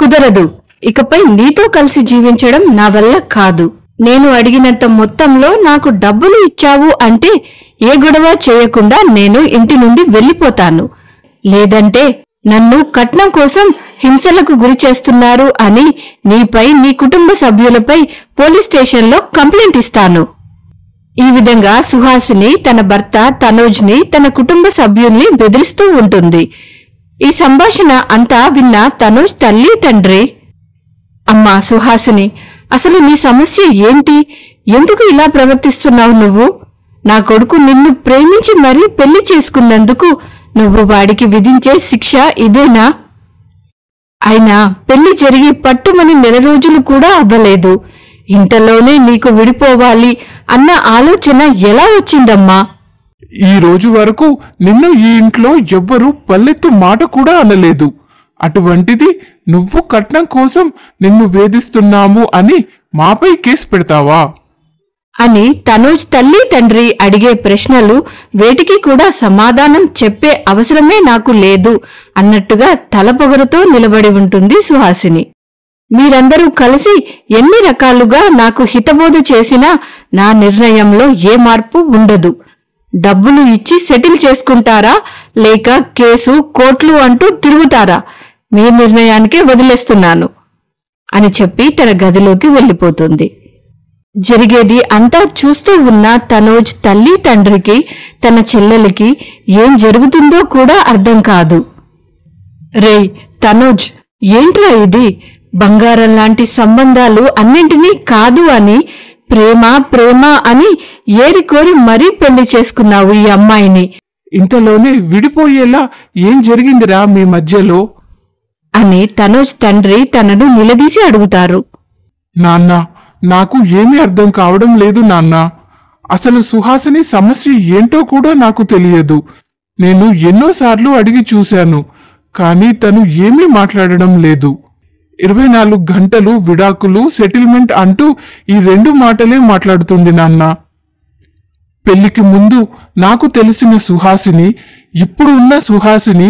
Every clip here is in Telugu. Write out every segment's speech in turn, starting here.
కుదరదు. ఇకపై నీతో కలిసి జీవించడం నా వల్ల కాదు. నేను అడిగినంత మొత్తంలో నాకు డబ్బులు ఇచ్చావు అంటే ఏ గొడవ చేయకుండా నేను ఇంటి నుండి వెళ్లిపోతాను. లేదంటే నన్ను కట్నం కోసం హింసలకు గురి చేస్తున్నారు అని నీపై, నీ కుటుంబ సభ్యులపై పోలీస్ స్టేషన్లో కంప్లైంట్ ఇస్తాను. ఈ విధంగా సుహాసిని తన భర్త తనోజ్ ని, తన కుటుంబ సభ్యుల్ని బెదిరిస్తూ ఉంటుంది. ఈ సంభాషణ అంతా విన్న తనోజ్ తల్లి తండ్రి, అమ్మా సుహాసిని, అసలు నీ సమస్య ఏంటి? ఎందుకు ఇలా ప్రవర్తిస్తున్నావు నువ్వు? నా కొడుకు నిన్ను ప్రేమించి మరీ పెళ్లి చేసుకున్నందుకు నువ్వు వాడికి విధించే శిక్ష ఇదేనా? అయినా పెళ్లి జరిగి పట్టుమని 1 రోజులు కూడా అవ్వలేదు. ఇంతలోనే నీకు విడిపోవాలి అన్న ఆలోచన ఎలా వచ్చిందమ్మా? ఈ రోజు వరకు నిన్ను ఈ ఇంట్లో ఎవ్వరూ పల్లెత్తు మాట కూడా అనలేదు. అటువంటిది నువ్వు కట్నం కోసం నిన్ను వేధిస్తున్నాము అని మాపై కేసు పెడతావా? అని తనోజ్ తల్లి తండ్రి అడిగే ప్రశ్నలు వేటికి కూడా సమాధానం చెప్పే అవసరమే నాకు లేదు అన్నట్టుగా తలపొగరుతో నిలబడి ఉంటుంది సుహాసిని. మీరందరూ కలిసి ఎన్ని రకాలుగా నాకు హితబోధ చేసినా నా నిర్ణయంలో ఏ మార్పు ఉండదు. డబ్బులు ఇచ్చి సెటిల్ చేసుకుంటారా, లేక కేసు, కోర్టులు అంటూ తిరుగుతారా? మీ నిర్ణయానికే వదిలేస్తున్నాను అని చెప్పి తన గదిలోకి వెళ్లిపోతుంది. జరిగేది అంతా చూస్తూ ఉన్న తనోజ్ తల్లి తండ్రికి, తన చెల్లెలికి ఏం జరుగుతుందో కూడా అర్థం కాదు. రేయ్ తనోజ్, ఏంట్రా ఇది? బంగారం లాంటి సంబంధాలు అన్నింటినీ కాదు అని ప్రేమ ప్రేమ అని ఏరికోరి మరీ పెళ్లి చేసుకున్నావు ఈ అమ్మాయిని. ఇంతలోనే విడిపోయేలా ఏం జరిగిందిరా మీ మధ్యలో అని తనోజ్ తండ్రి తనను నిలదీసి అడుగుతారు. నాన్న, నాకు ఏమీ అర్థం కావడం లేదు నాన్న. అసలు సుహాసిని సమస్య ఏంటో కూడా నాకు తెలియదు. నేను ఎన్నోసార్లు అడిగి చూశాను, కానీ తను ఏమీ మాట్లాడడం లేదు. 24 గంటలు విడాకులు, సెటిల్మెంట్ అంటూ ఈ 2 మాటలే మాట్లాడుతుంది నాన్న. పెళ్లికి ముందు నాకు తెలిసిన సుహాసిని, ఇప్పుడు ఉన్న సుహాసిని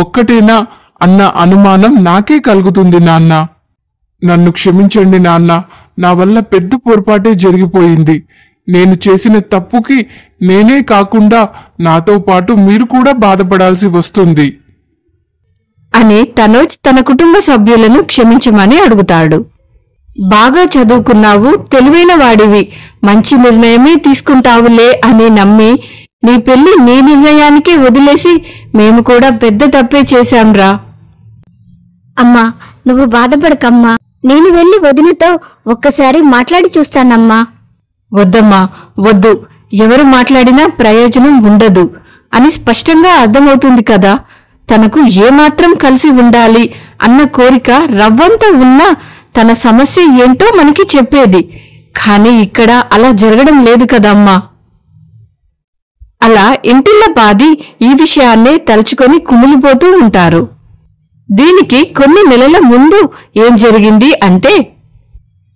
ఒక్కటేనా అన్న అనుమానం నాకే కలుగుతుంది నాన్న. నన్ను క్షమించండి నాన్న, నా వల్ల పెద్ద పొరపాటే జరిగిపోయింది. నేను చేసిన తప్పుకి నేనే కాకుండా నాతో పాటు మీరు కూడా బాధపడాల్సి వస్తుంది అని తనోజ్ తన కుటుంబ సభ్యులను క్షమించమని అడుగుతాడు. బాగా చదువుకున్నావు, తెలివైన వాడివి, మంచి నిర్ణయమే తీసుకుంటావులే అని నమ్మి నీ పెళ్లి నీ నిర్ణయానికే వదిలేసి మేము కూడా పెద్ద తప్పే చేశాంరా. అమ్మా, నువ్వు బాధపడకమ్మా. నేను వెళ్లి వదినతో ఒక్కసారి మాట్లాడి చూస్తానమ్మా. వద్దమ్మా, వద్దు. ఎవరు మాట్లాడినా ప్రయోజనం ఉండదు అని స్పష్టంగా అర్థమవుతుంది కదా. తనకు ఏమాత్రం కలిసి ఉండాలి అన్న కోరిక రవ్వంత ఉన్నా తన సమస్య ఏంటో మనకి చెప్పేది. కాని ఇక్కడ అలా జరగడం లేదు కదమ్మా. అలా ఇంటిల్లపాది ఈ విషయాన్నే తలుచుకొని కుమిలిపోతూ ఉంటారు. దీనికి కొన్ని నెలల ముందు ఏం జరిగింది అంటే,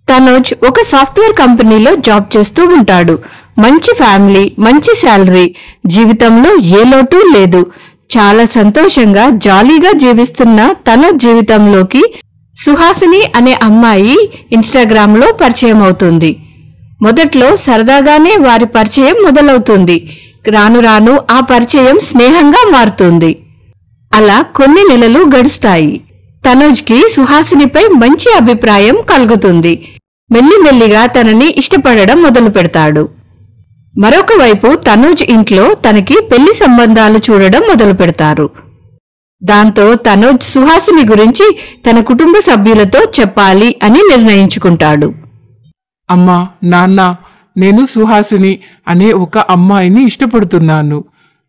తనోజ్ ఒక సాఫ్ట్వేర్ కంపెనీలో జాబ్ చేస్తూ ఉంటాడు. మంచి ఫ్యామిలీ, మంచి శాలరీ, జీవితంలో ఏ లోటు లేదు. చాలా సంతోషంగా జాలీగా జీవిస్తున్న తనోజ్ జీవితంలోకి సుహాసిని అనే అమ్మాయి ఇన్స్టాగ్రామ్లో పరిచయం అవుతుంది. మొదట్లో సరదాగానే వారి పరిచయం మొదలవుతుంది. రాను రాను ఆ పరిచయం స్నేహంగా మారుతుంది. అలా కొన్ని నెలలు గడుస్తాయి. తనోజ్కి సుహాసినిపై మంచి అభిప్రాయం కలుగుతుంది. మెల్లిమెల్లిగా తనని ఇష్టపడడం మొదలు పెడతాడు. మరొక వైపు తనోజ్ ఇంట్లో తనకి పెళ్లి సంబంధాలు చూడడం మొదలు పెడతారు. దాంతో తనోజ్ సుహాసిని గురించి తన కుటుంబ సభ్యులతో చెప్పాలి అని నిర్ణయించుకుంటాడు. అమ్మా, నాన్న, నేను సుహాసిని అనే ఒక అమ్మాయిని ఇష్టపడుతున్నాను.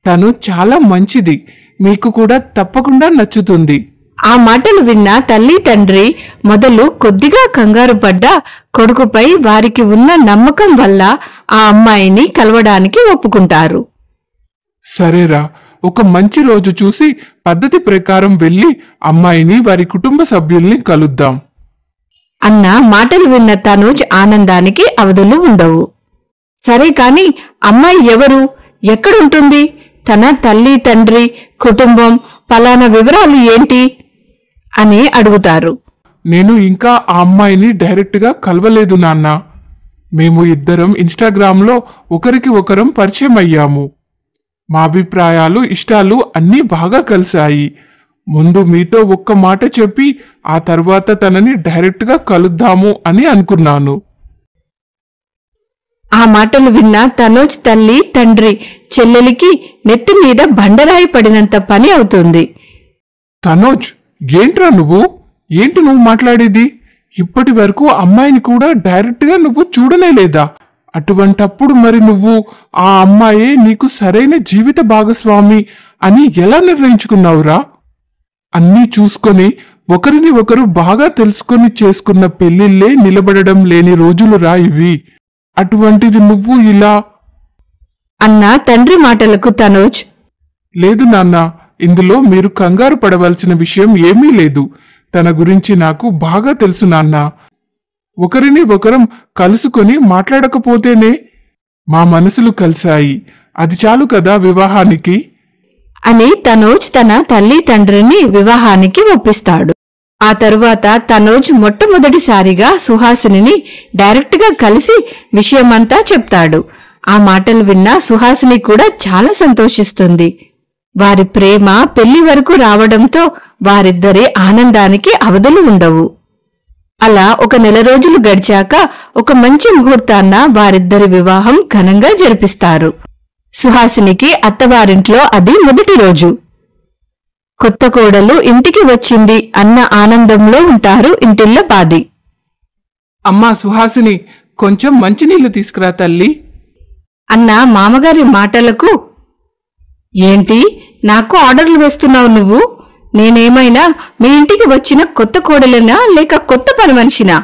తను చాలా మంచిది, మీకు కూడా తప్పకుండా నచ్చుతుంది. ఆ మాటలు విన్న తల్లి తండ్రి మొదలు కొద్దిగా కంగారు పడ్డా కొడుకుపై వారికి ఉన్న నమ్మకం వల్ల ఆ అమ్మాయిని కలవడానికి ఒప్పుకుంటారు. సరేరా, ఒక మంచి రోజు చూసి పద్ధతి ప్రకారం వెళ్లి అమ్మాయిని, వారి కుటుంబ సభ్యుల్ని కలుద్దాం అన్న మాటలు విన్న తనోజ్ ఆనందానికి అవధులు ఉండవు. సరే కాని అమ్మాయి ఎవరు, ఎక్కడుంటుంది, తన తల్లి తండ్రి కుటుంబం పలానా వివరాలు ఏంటి అని అడుగుతారు. నేను ఇంకా ఆ అమ్మాయిని డైరెక్ట్గా కలవలేదు నాన్న. మేము ఇద్దరం ఇన్స్టాగ్రామ్లో ఒకరికి ఒకరం పరిచయం అయ్యాము. మా అభిప్రాయాలు ఇష్టాలు అన్నీ బాగా కలిశాయి. ముందు మీతో ఒక్క మాట చెప్పి ఆ తర్వాత తనని డైరెక్ట్గా కలుద్దాము అని అనుకున్నాను. ఆ మాటలు విన్న తనోజ్ తల్లి తండ్రి చెల్లెలికి నెత్తి మీద బండరాయి పడినంత పని అవుతుంది. తనోజ్, ఏంట్రా ఏంటి నువ్వు మాట్లాడేది? ఇప్పటి వరకు అమ్మాయిని కూడా డైరెక్ట్గా నువ్వు చూడలేదా? అటువంటప్పుడు మరి నువ్వు ఆ అమ్మాయే నీకు సరైన జీవిత భాగస్వామి అని ఎలా నిర్ణయించుకున్నావురా? అన్నీ చూసుకొని ఒకరిని ఒకరు బాగా తెలుసుకొని చేసుకున్న పెళ్లిళ్లే నిలబడడం లేని రోజులురా ఇవి. అటువంటిది నువ్వు ఇలా అన్న తండ్రి మాటలకు తనోజ్, లేదు నాన్న, ఇందులో మీరు కంగారు పడవలసిన విషయం ఏమీ లేదు. తన గురించి నాకు బాగా తెలుసు నాన్న. ఒకరిని ఒకరం కలుసుకొని మాట్లాడకపోతేనే మా మనసులు కలిశాయి. అది చాలు కదా వివాహానికి అని తనోజ్ తన తల్లి తండ్రిని వివాహానికి ఒప్పిస్తాడు. ఆ తరువాత తనోజ్ మొట్టమొదటిసారిగా సుహాసినిని డైరెక్ట్గా కలిసి విషయమంతా చెప్తాడు. ఆ మాటలు విన్న సుహాసిని కూడా చాలా సంతోషిస్తుంది. వారి ప్రేమ పెళ్లి వరకు రావడంతో వారిద్దరి ఆనందానికి అవధులు ఉండవు. అలా 1 నెల రోజులు గడిచాక ఒక మంచి ముహూర్తాన్న వారిద్దరి వివాహం ఘనంగా జరిపిస్తారు. సుహాసినికి అత్తవారింట్లో అది మొదటి రోజు. కొత్త కోడలు ఇంటికి వచ్చింది అన్న ఆనందంలో ఉంటారు ఇంటిల్లపాది. అమ్మా సుహాసిని, కొంచెం మంచినీళ్లు తీసుకురా తల్లి అన్న మామగారి మాటలకు, ఏంటి నాకు ఆర్డర్లు వేస్తున్నావు నువ్వు? నేనేమైనా మీ ఇంటికి వచ్చిన కొత్త కోడలేనా లేక కొత్త పని మనిషినా?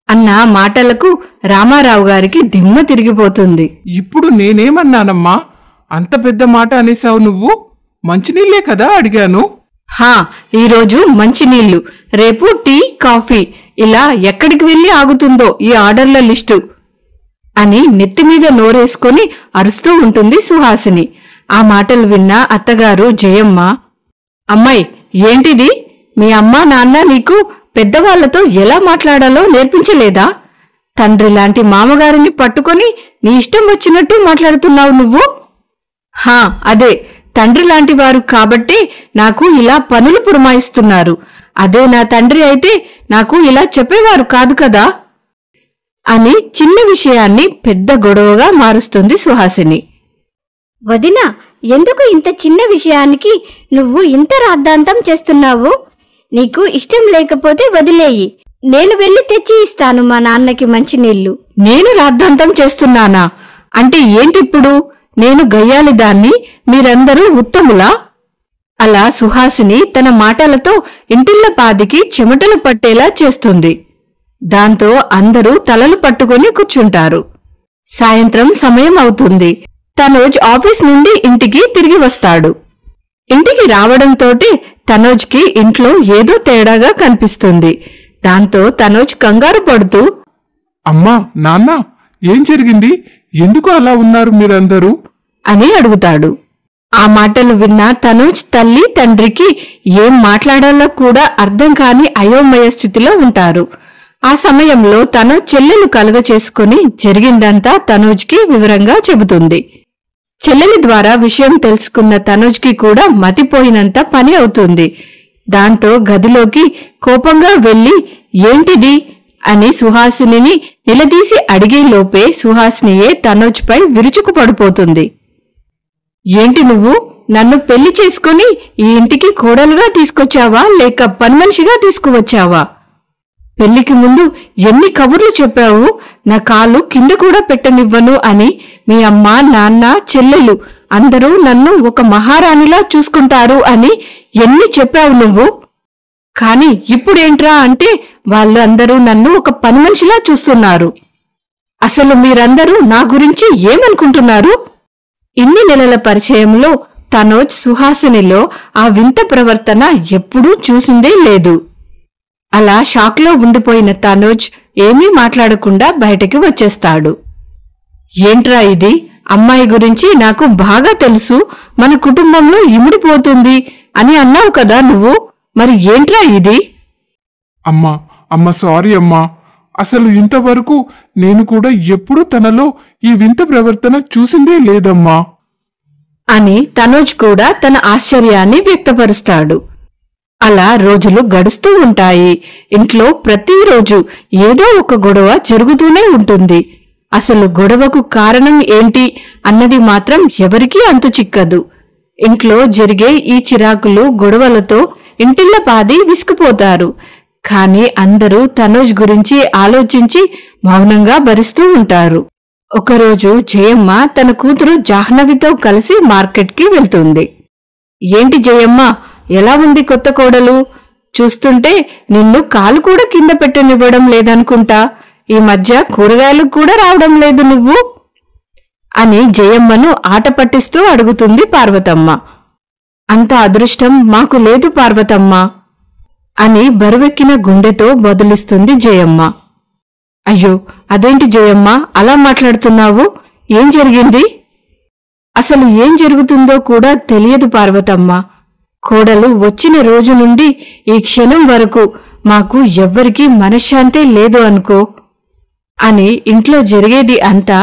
అన్న మాటలకు రామారావు గారికి దిమ్మ తిరిగిపోతుంది. ఇప్పుడు నేనేమన్నానమ్మా? అంత పెద్ద మాట అనేసావు నువ్వు. మంచినీళ్లే కదా అడిగాను. హా, ఈరోజు మంచినీళ్లు, రేపు టీ కాఫీ, ఇలా ఎక్కడికి వెళ్లి ఆగుతుందో ఈ ఆర్డర్ల లిస్టు అని నెత్తిమీద నోరేసుకొని అరుస్తూ ఉంటుంది సుహాసిని. ఆ మాటలు విన్న అత్తగారు జయమ్మ, అమ్మాయి ఏంటిది? మీ అమ్మా నాన్న నీకు పెద్దవాళ్లతో ఎలా మాట్లాడాలో నేర్పించలేదా? తండ్రి లాంటి మామగారిని పట్టుకొని నీ ఇష్టం వచ్చినట్టు మాట్లాడుతున్నావు నువ్వు. హా, అదే తండ్రి లాంటి వారు కాబట్టి నాకు ఇలా పనులు పురమాయిస్తున్నారు. అదే నా తండ్రి అయితే నాకు ఇలా చెప్పేవారు కాదు కదా అని చిన్న విషయాన్ని పెద్ద గొడవగా మారుస్తుంది సుహాసిని. వదినా, ఎందుకు ఇంత చిన్న విషయానికి నువ్వు ఇంత రాద్ధాంతం చేస్తున్నావు? నీకు ఇష్టం లేకపోతే వదిలేయి, నేను వెళ్లి తెచ్చి ఇస్తాను మా నాన్నకి మంచినీళ్లు. నేను రాద్ధాంతం చేస్తున్నానా? అంటే ఏంటిప్పుడు? నేను గయ్యాలి దాన్ని, మీరందరూ ఉత్తములా? అలా సుహాసిని తన మాటలతో ఇంటిల్లపాదికి చెమటలు పట్టేలా చేస్తుంది. దాంతో అందరూ తలలు పట్టుకొని కూర్చుంటారు. సాయంత్రం సమయం అవుతుంది. తనోజ్ ఆఫీస్ నుండి ఇంటికి తిరిగి వస్తాడు. ఇంటికి రావడంతోటి తనోజ్కి ఇంట్లో ఏదో తేడాగా కనిపిస్తుంది. దాంతో తనోజ్ కంగారు పడుతూ, అమ్మా నాన్న, ఏం జరిగింది? ఎందుకు అలా ఉన్నారు మీరందరూ అని అడుగుతాడు. ఆ మాటలు విన్న తనోజ్ తల్లి తండ్రికి ఏం మాట్లాడాలో కూడా అర్థం కాని అయోమయ స్థితిలో ఉంటారు. ఆ సమయంలో తను చెల్లెలు కలుగచేసుకుని జరిగిందంతా తనోజ్కి వివరంగా చెబుతుంది. చెల్లెలి ద్వారా విషయం తెలుసుకున్న తనోజ్కి కూడా మతిపోయినంత పని అవుతుంది. దాంతో గదిలోకి కోపంగా వెళ్లి ఏంటిది అని సుహాసినిని నిలదీసి అడిగేలోపే సుహాసినియే తనోజ్పై విరుచుకు పడిపోతుంది. ఏంటి నువ్వు నన్ను పెళ్లి చేసుకుని ఈ ఇంటికి కోడలుగా తీసుకొచ్చావా లేక పనిమనిషిగా తీసుకువచ్చావా? పెళ్లికి ముందు ఎన్ని కబుర్లు చెప్పావు, నా కాలు కింద కూడా పెట్టనివ్వను అని. మీ అమ్మ నాన్న చెల్లెలు అందరూ నన్ను ఒక మహారాణిలా చూసుకుంటారు అని ఎన్ని చెప్పావు నువ్వు. కాని ఇప్పుడేంట్రా అంటే వాళ్ళు అందరూ నన్ను ఒక పనిమనిషిలా చూస్తున్నారు. అసలు మీరందరూ నా గురించి ఏమనుకుంటున్నారు? ఇన్ని నెలల పరిచయంలో తనోజ్ సుహాసినిలో ఆ వింత ప్రవర్తన ఎప్పుడూ చూసిందే లేదు. అలా షాక్లో ఉండిపోయిన తనోజ్ ఏమీ మాట్లాడకుండా బయటకి వచ్చేస్తాడు. ఏంట్రా ఇది? అమ్మాయి గురించి నాకు బాగా తెలుసు, మన కుటుంబంలో ఇమిడిపోతుంది అని అన్నావు కదా నువ్వు. మరి ఏంట్రా ఇది? అమ్మా అమ్మ సారీ అమ్మా, అసలు ఇంతవరకు నేను కూడా ఎప్పుడూ తనలో ఈ వింత ప్రవర్తన చూసిందే లేదమ్మా అని తనోజ్ కూడా తన ఆశ్చర్యాన్ని వ్యక్తపరుస్తాడు. అలా రోజులు గడుస్తూ ఉంటాయి. ఇంట్లో ప్రతిరోజు ఏదో ఒక గొడవ జరుగుతూనే ఉంటుంది. అసలు గొడవకు కారణం ఏంటి అన్నది మాత్రం ఎవరికీ అంతు చిక్కదు. ఇంట్లో జరిగే ఈ చిరాకులు గొడవలతో ఇంటిల్లపాది విసిగిపోతారు. కాని అందరూ తనోజ్ గురించి ఆలోచించి మౌనంగా భరిస్తూ ఉంటారు. ఒకరోజు జయమ్మ తన కూతురు జాహ్నవితో కలిసి మార్కెట్కి వెళ్తుంది. ఏంటి జయమ్మ, ఎలా ఉంది కొత్త కోడలు? చూస్తుంటే నిన్ను కాలు కూడా కింద పెట్టనివ్వడం లేదనుకుంటా. ఈ మధ్య కూరగాయలు కూడా రావడం లేదు నువ్వు అని జయమ్మను ఆట పట్టిస్తూ అడుగుతుంది పార్వతమ్మ. అంత అదృష్టం మాకు లేదు పార్వతమ్మ అని బరువెక్కిన గుండెతో బదులిస్తుంది జయమ్మ. అయ్యో, అదేంటి జయమ్మ అలా మాట్లాడుతున్నావు? ఏం జరిగింది? అసలు ఏం జరుగుతుందో కూడా తెలియదు పార్వతమ్మ. కోడలు వచ్చిన రోజు నుండి ఈ క్షణం వరకు మాకు ఎవ్వరికీ మనశ్శాంతే లేదు అనుకో అని ఇంట్లో జరిగేది అంతా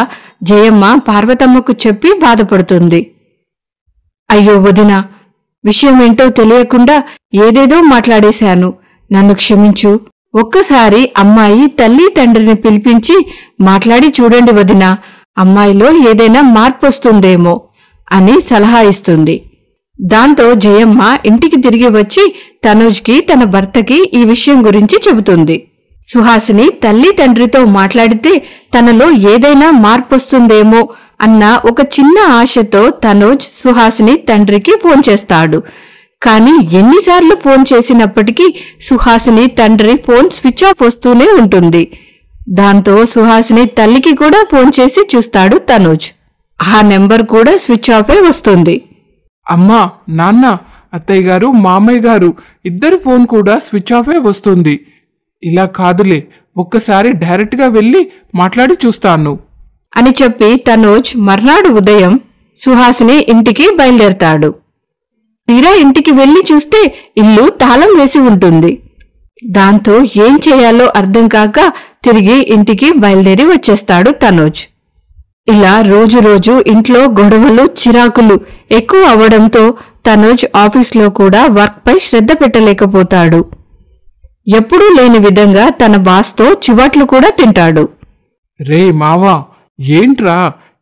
జయమ్మ పార్వతమ్మకు చెప్పి బాధపడుతుంది. అయ్యో వదిన, విషయమేంటో తెలియకుండా ఏదేదో మాట్లాడేశాను, నన్ను క్షమించు. ఒక్కసారి అమ్మాయి తల్లి తండ్రిని పిలిపించి మాట్లాడి చూడండి వదిన, అమ్మాయిలో ఏదైనా మార్పొస్తుందేమో అని సలహా ఇస్తుంది. దాంతో జయమ్మ ఇంటికి తిరిగి వచ్చి తనోజ్కి తన భర్తకి ఈ విషయం గురించి చెబుతుంది. సుహాసిని తల్లి తండ్రితో మాట్లాడితే తనలో ఏదైనా మార్పొస్తుందేమో అన్న ఒక చిన్న ఆశతో తనోజ్ సుహాసిని తండ్రికి ఫోన్ చేస్తాడు. కాని ఎన్నిసార్లు ఫోన్ చేసినప్పటికీ సుహాసిని తండ్రి ఫోన్ స్విచ్ ఆఫ్ వస్తూనే ఉంటుంది. దాంతో సుహాసిని తల్లికి కూడా ఫోన్ చేసి చూస్తాడు తనోజ్. ఆ నెంబర్ కూడా స్విచ్ ఆఫే వస్తుంది. అమ్మా, నాన్న, అత్తయ్య గారు, మామయ్య గారు ఇద్దరు ఫోన్ కూడా స్విచ్ ఆఫే వస్తుంది. ఇలా కాదులే, ఒక్కసారి డైరెక్ట్గా వెళ్ళి మాట్లాడి చూస్తాను అని చెప్పి తనోజ్ మర్నాడు ఉదయం సుహాసిని ఇంటికి బయలుదేరతాడు. తీరా ఇంటికి వెళ్లి చూస్తే ఇల్లు తాళం వేసి ఉంటుంది. దాంతో ఏం చేయాలో అర్థం కాక తిరిగి ఇంటికి బయలుదేరి వచ్చేస్తాడు తనోజ్. ఇలా రోజు ఇంట్లో గొడవలు చిరాకులు ఎక్కువ అవడంతో తనోజ్ ఆఫీస్లో కూడా వర్క్ పై శ్రద్ధ పెట్టలేకపోతాడు. ఎప్పుడూ లేని విధంగా తన బాస్తో చివాట్లు కూడా తింటాడు. రే మావా, ఏంట్రా,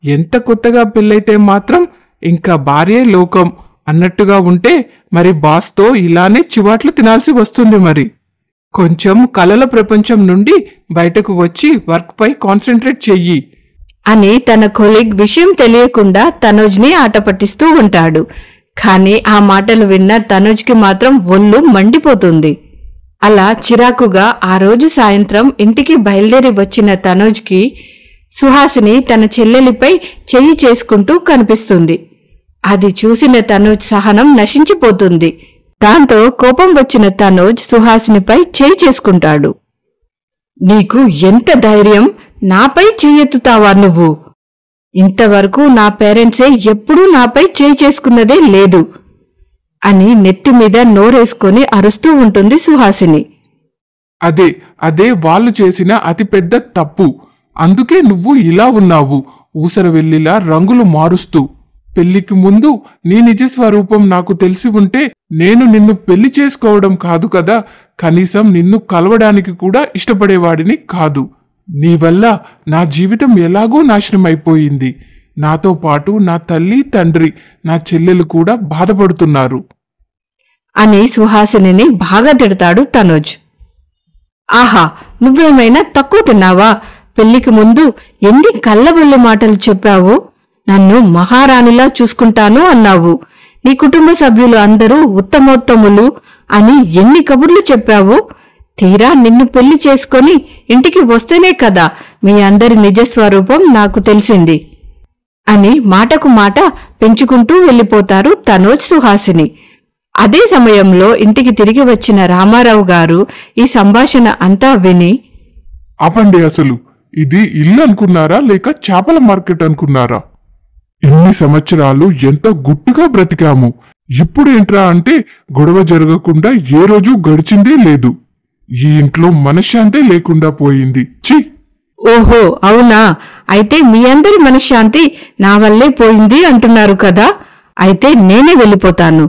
ఎంత కొత్తగా పెళ్ళైతే మాత్రం ఇంకా భార్యే లోకం అన్నట్టుగా ఉంటే మరి బాస్తో ఇలానే చివాట్లు తినాల్సి వస్తుంది. మరి కొంచెం కలల ప్రపంచం నుండి బయటకు వచ్చి వర్క్ పై కాన్సన్ట్రేట్ చెయ్యి అని తన కొలీగ్ విషయం తెలియకుండా తనోజ్ని ఆట పట్టిస్తూ ఉంటాడు. కాని ఆ మాటలు విన్న తనోజ్కి మాత్రం ఒళ్ళు మండిపోతుంది. అలా చిరాకుగా ఆ రోజు సాయంత్రం ఇంటికి బయలుదేరి వచ్చిన తనోజ్కి సుహాసిని తన చెల్లెలిపై చెయ్యి చేసుకుంటూ కనిపిస్తుంది. అది చూసిన తనోజ్ సహనం నశించిపోతుంది. దాంతో కోపం వచ్చిన తనోజ్ సుహాసినిపై చెయ్యి చేసుకుంటాడు. నీకు ఎంత ధైర్యం, నాపై చెయ్యెత్తుతావా నువ్వు? ఇంతవరకు నా పేరెంట్సే ఎప్పుడూ నాపై చేయి చేసుకున్నదే లేదు అని నెత్తిమీద నోరేసుకొని అరుస్తూ ఉంటుంది సుహాసిని. అదే వాళ్ళు చేసిన అతిపెద్ద తప్పు. అందుకే నువ్వు ఇలా ఉన్నావు, ఊసరవెల్లిలా రంగులు మారుస్తూ. పెళ్లికి ముందు నీ నిజ స్వరూపం నాకు తెలిసి ఉంటే నేను నిన్ను పెళ్లి చేసుకోవడం కాదు కదా, కనీసం నిన్ను కలవడానికి కూడా ఇష్టపడేవాడిని కాదు. నీ వల్ల నా జీవితం ఎలాగో నాశనమైపోయింది. నాతో పాటు నా తల్లి తండ్రి, నా చెల్లెలు కూడా బాధపడుతున్నారు అని సుహాసినిని బాగా తిడతాడు తనోజ్. ఆహా, నువ్వేమైనా తక్కువ తిన్నావా? పెళ్లికి ముందు ఎన్ని కళ్ళబొల్లి మాటలు చెప్పావు. నన్ను మహారాణిలా చూసుకుంటాను అన్నావు. నీ కుటుంబ సభ్యులు అందరూ ఉత్తమోత్తములు అని ఎన్ని కబుర్లు చెప్పావు. తీరా నిన్ను పెళ్లి చేసుకొని ఇంటికి వస్తేనే కదా మీ అందరి నిజస్వరూపం నాకు తెలిసింది అని మాటకు మాట పెంచుకుంటూ వెళ్ళిపోతారు తనోజ్ సుహాసిని. అదే సమయంలో ఇంటికి తిరిగి వచ్చిన రామారావు గారు ఈ సంభాషణ అంతా విని, ఆపండి, అసలు ఇది ఇల్లు అనుకున్నారా లేక చేపల మార్కెట్ అనుకున్నారా? ఇన్ని సంవత్సరాలు ఎంత గుట్టుగా బ్రతికాము. ఇప్పుడేంట్రా అంటే గొడవ జరగకుండా ఏ రోజు గడిచిందే లేదు. ఈ ఇంట్లో మనశ్శాంతే లేకుండా పోయింది. ఛీ! ఓహో అవునా, అయితే మీ అందరి మనశ్శాంతి నా వల్లే పోయింది అంటున్నారు కదా. అయితే నేనే వెళ్ళిపోతాను.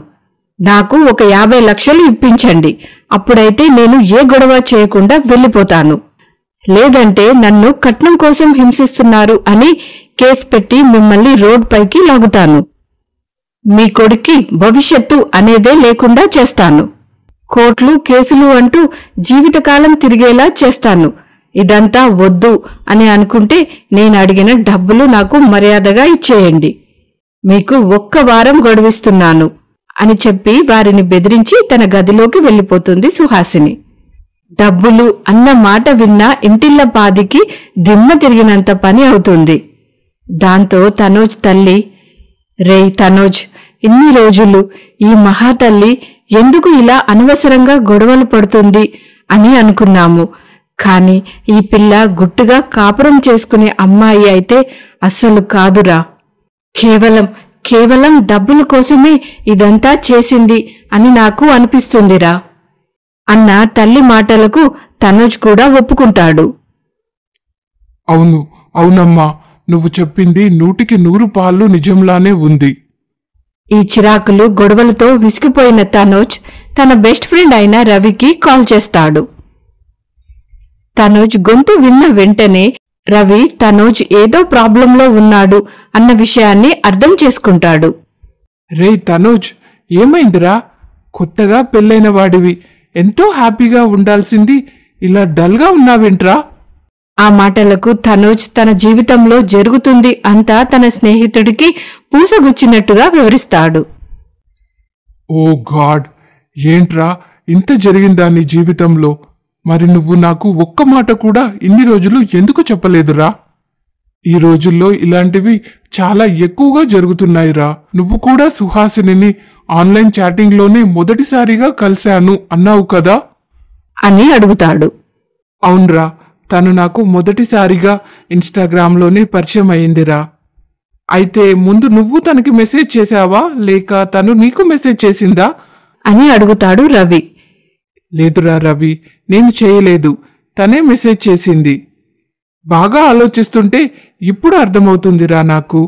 నాకు ఒక 50 లక్షలు ఇప్పించండి. అప్పుడైతే నేను ఏ గొడవ చేయకుండా వెళ్ళిపోతాను. లేదంటే నన్ను కట్నం కోసం హింసిస్తున్నారు అని కేసు పెట్టి మిమ్మల్ని రోడ్ పైకి లాగుతాను. మీ కొడుక్కి భవిష్యత్తు అనేదే లేకుండా చేస్తాను. కోర్టులు కేసులు అంటూ జీవితకాలం తిరిగేలా చేస్తాను. ఇదంతా వద్దు అని అనుకుంటే నేను అడిగిన డబ్బులు నాకు మర్యాదగా ఇచ్చేయండి. మీకు 1 వారం గడువిస్తున్నాను అని చెప్పి వారిని బెదిరించి తన గదిలోకి వెళ్ళిపోతుంది సుహాసిని. డబ్బులు అన్న మాట విన్నా ఇంటిల్ల పాదికి దిమ్మ తిరిగినంత పని అవుతుంది. దాంతో తనోజ్ తల్లి, రేయ్ తనోజ్, ఇన్ని రోజులు ఈ మహాతల్లి ఎందుకు ఇలా అనవసరంగా గొడవలు పడుతుంది అని అనుకున్నాము. కాని ఈ పిల్ల గుట్టుగా కాపురం చేసుకునే అమ్మాయి అయితే అస్సలు కాదురా. కేవలం డబ్బుల కోసమే ఇదంతా చేసింది అని నాకు అనిపిస్తుందిరా అన్న తల్లి మాటలకు తనోజ్ కూడా ఒప్పుకుంటాడు. అవునమ్మా, నువ్వు చెప్పింది 100% నిజంలానే ఉంది. ఈ చిరాకులు గొడవలతో విసిగిపోయిన తనోజ్ తన బెస్ట్ ఫ్రెండ్ అయిన రవికి కాల్ చేస్తాడు. తనోజ్ గొంతు విన్న వెంటనే రవి తనోజ్ ఏదో ప్రాబ్లంలో ఉన్నాడు అన్న విషయాన్ని అర్థం చేసుకుంటాడు. రే తనోజ్, ఏమైందిరా? కొత్తగా పెళ్ళైన వాడివి, ఎంతో హ్యాపీగా ఉండాల్సింది ఇలా డల్గా ఉన్నావేంట్రా? ఆ మాటలకు తనోజ్ తన జీవితంలో జరుగుతుంది అంతా తన స్నేహితుడికి పూసగుచ్చినట్టుగా వివరిస్తాడు. ఓ గాడ్, ఏంట్రా ఇంత జరిగిందా నీ జీవితంలో? మరి నువ్వు నాకు ఒక్క మాట కూడా ఇన్ని రోజులు ఎందుకు చెప్పలేదురా? ఈ రోజుల్లో ఇలాంటివి చాలా ఎక్కువగా జరుగుతున్నాయిరా. నువ్వు కూడా సుహాసినిని ఆన్లైన్ చాటింగ్లోనే మొదటిసారిగా కలిశాను అన్నావు కదా అని అడుగుతాడు. అవునరా, తను నాకు మొదటిసారిగా ఇన్స్టాగ్రామ్లోనే పరిచయం అయిందిరా. అయితే ముందు నువ్వు తనకి మెసేజ్ చేశావా లేక తను నీకు మెసేజ్ చేసిందా అని అడుగుతాడు రవి. లేదురా రవి, నేను చేయలేదు, తనే మెసేజ్ చేసింది. బాగా ఆలోచిస్తుంటే ఇప్పుడు అర్థమవుతుందిరా నాకు.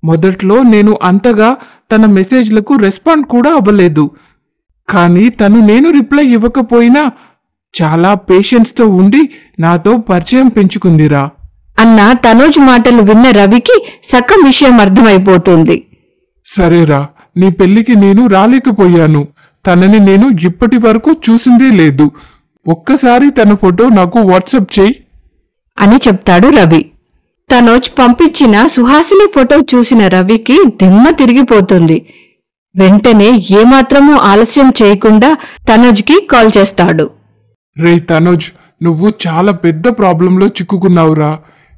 మొదట్లో నేను అంతగా తన మెసేజ్లకు రెస్పాండ్ కూడా అవ్వలేదు. కానీ తను నేను రిప్లై ఇవ్వకపోయినా చాలా పేషెన్స్తో ఉండి నాతో పరిచయం పెంచుకుందిరా అన్న తనోజ్ మాటలు విన్న రవికి సగం విషయం అర్థమైపోతుంది. సరేరా, నీ పెళ్లికి నేను రాలేకపోయాను. తనని నేను ఇప్పటి వరకు చూసిందే లేదు. ఒక్కసారి తన ఫోటో నాకు వాట్సాప్ చేయి అని చెప్తాడు రవి. తనోజ్ పంపించిన సుహాసిని ఫోటో చూసిన రవికి దిమ్మ తిరిగిపోతుంది. వెంటనే ఏమాత్రమూ ఆలస్యం చేయకుండా తనోజ్కి కాల్ చేస్తాడు. రే తనోజ్, నువ్వు చాలా పెద్ద ప్రాబ్లంలో చిక్కుకున్నావురా.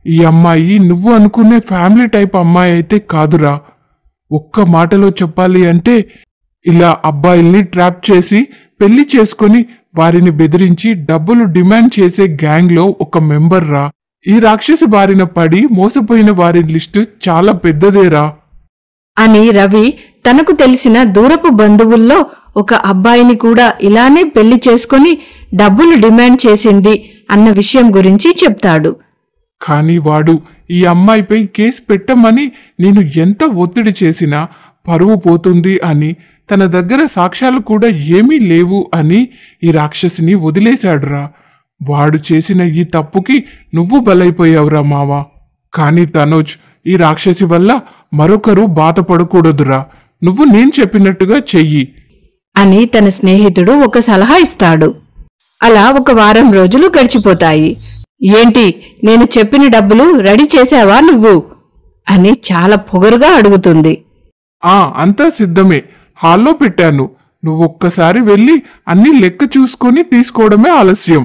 ఈ అమ్మాయి నువ్వు అనుకునే ఫ్యామిలీ టైప్ అమ్మాయి అయితే కాదురా. ఒక్క మాటలో చెప్పాలి అంటే ఇలా అబ్బాయిల్ని ట్రాప్ చేసి పెళ్లి చేసుకుని వారిని బెదిరించి డబ్బులు డిమాండ్ చేసే గ్యాంగ్లో ఒక మెంబర్ రా. ఈ రాక్షసి బారిన పడి మోసపోయిన వారి లిస్టు చాలా పెద్దదేరా అని రవి తనకు తెలిసిన దూరపు బంధువుల్లో ఒక అబ్బాయిని కూడా ఇలానే పెళ్లి చేసుకుని డబ్బులు డిమాండ్ చేసింది అన్న విషయం గురించి చెప్తాడు. కానీ వాడు ఈ అమ్మాయిపై కేసు పెట్టమని నేను ఎంత ఒత్తిడి చేసినా పరువు పోతుంది అని, తన దగ్గర సాక్ష్యాలు కూడా ఏమీ లేవు అని ఈ రాక్షసిని వదిలేశాడురా. వాడు చేసిన ఈ తప్పుకి నువ్వు బలైపోయావురా మావా. కానీ తనోజ్, ఈ రాక్షసి వల్ల మరొకరు బాధపడకూడదురా. నువ్వు నేను చెప్పినట్టుగా చెయ్యి అని తన స్నేహితుడు ఒక సలహా ఇస్తాడు. అలా 1 వారం రోజులు గడిచిపోతాయి. ఏంటి, నేను చెప్పిన డబ్బులు రెడీ చేశావా నువ్వు అని చాలా పొగరుగా అడుగుతుంది. అంతా సిద్ధమే, హాల్లో పెట్టాను. నువ్వొక్కసారి వెళ్ళి అన్ని లెక్క చూసుకొని తీసుకోవడమే ఆలస్యం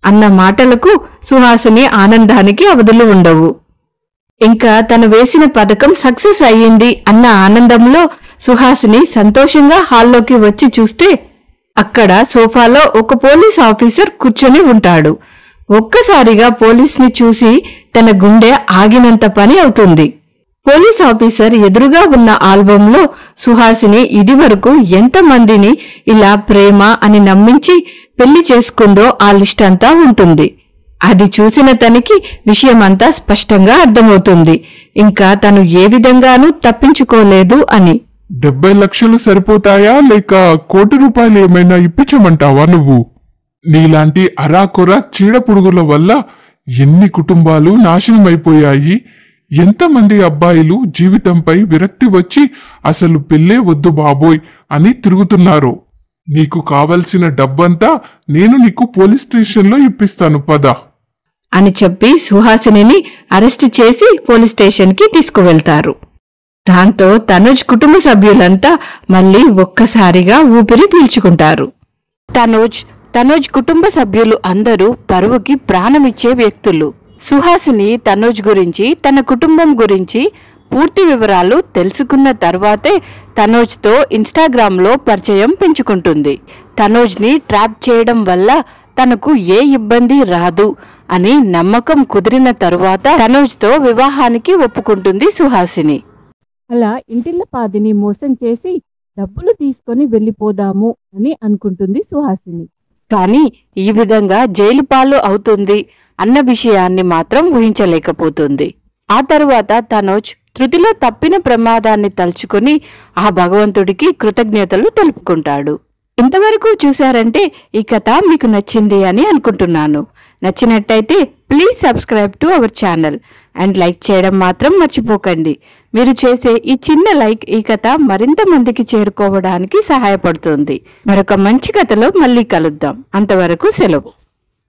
అన్న మాటలకు సుహాసిని ఆనందానికి అవధులు ఉండవు. ఇంకా తను వేసిన పథకం సక్సెస్ అయ్యింది అన్న ఆనందంలో సుహాసిని సంతోషంగా హాల్లోకి వచ్చి చూస్తే అక్కడ సోఫాలో ఒక పోలీస్ ఆఫీసర్ కూర్చొని ఉంటాడు. ఒక్కసారిగా పోలీస్ని చూసి తన గుండె ఆగినంత పని అవుతుంది. పోలీస్ ఆఫీసర్ ఎదురుగా ఉన్న ఆల్బంలో సుహాసిని ఇదివరకు ఎంతమందిని ఇలా ప్రేమ అని నమ్మించి పెళ్లి చేసుకుందో ఆ లిస్ట్ అంతా ఉంటుంది. అది చూసిన తనకి విషయమంతా స్పష్టంగా అర్థమవుతుంది. ఇంకా తను ఏ విధంగానూ తప్పించుకోలేదు అని. 70 లక్షలు సరిపోతాయా లేక ₹1,00,00,000 ఏమైనా ఇప్పించమంటావా నువ్వు? నీలాంటి అరాకొర చీడపురుగుల వల్ల ఎన్ని కుటుంబాలు నాశనమైపోయాయి. ఎంతమంది అబ్బాయిలు జీవితంపై విరక్తి వచ్చి అసలు పెళ్ళే వద్దు బాబోయ్ అని తిరుగుతున్నారు. నీకు కావలసిన డబ్బంతా నేను నీకు పోలీస్ స్టేషన్లో ఇప్పిస్తాను పద అని చెప్పి సుహాసినిని అరెస్టు చేసి పోలీస్ స్టేషన్కి తీసుకువెళ్తారు. దాంతో తనుజ్ కుటుంబ సభ్యులంతా మళ్ళీ ఒక్కసారిగా ఊపిరి పీల్చుకుంటారు. తనుజ్ కుటుంబ సభ్యులు అందరూ పరువుకి ప్రాణమిచ్చే వ్యక్తులు. సుహాసిని తనుజ్ గురించి, తన కుటుంబం గురించి పూర్తి వివరాలు తెలుసుకున్న తర్వాతే తనుజ్తో ఇన్స్టాగ్రామ్లో పరిచయం పెంచుకుంటుంది. తనుజ్ని ట్రాప్ చేయడం వల్ల తనకు ఏ ఇబ్బంది రాదు అని నమ్మకం కుదిరిన తరువాత తనుజ్తో వివాహానికి ఒప్పుకుంటుంది సుహాసిని. అలా ఇంటిల్లపాదిని మోసం చేసి డబ్బులు తీసుకొని వెళ్ళిపోదాము అని అనుకుంటుంది సుహాసిని. కానీ ఈ విధంగా జైలు పాలు అవుతుంది అన్న విషయాన్ని మాత్రం ఊహించలేకపోతుంది. ఆ తరువాత తనుజ్ తృతిలో తప్పిన ప్రమాదాన్ని తలుచుకుని ఆ భగవంతుడికి కృతజ్ఞతలు తెలుపుకుంటాడు. ఇంతవరకు చూశారంటే ఈ కథ మీకు నచ్చింది అని అనుకుంటున్నాను. నచ్చినట్టయితే please subscribe to our channel and like చేయడం మాత్రం మర్చిపోకండి. మీరు చేసే ఈ చిన్న లైక్ ఈ కథ మరింత మందికి చేరుకోవడానికి సహాయపడుతుంది. మరొక మంచి కథలో మళ్ళీ కలుద్దాం. అంతవరకు సెలవు.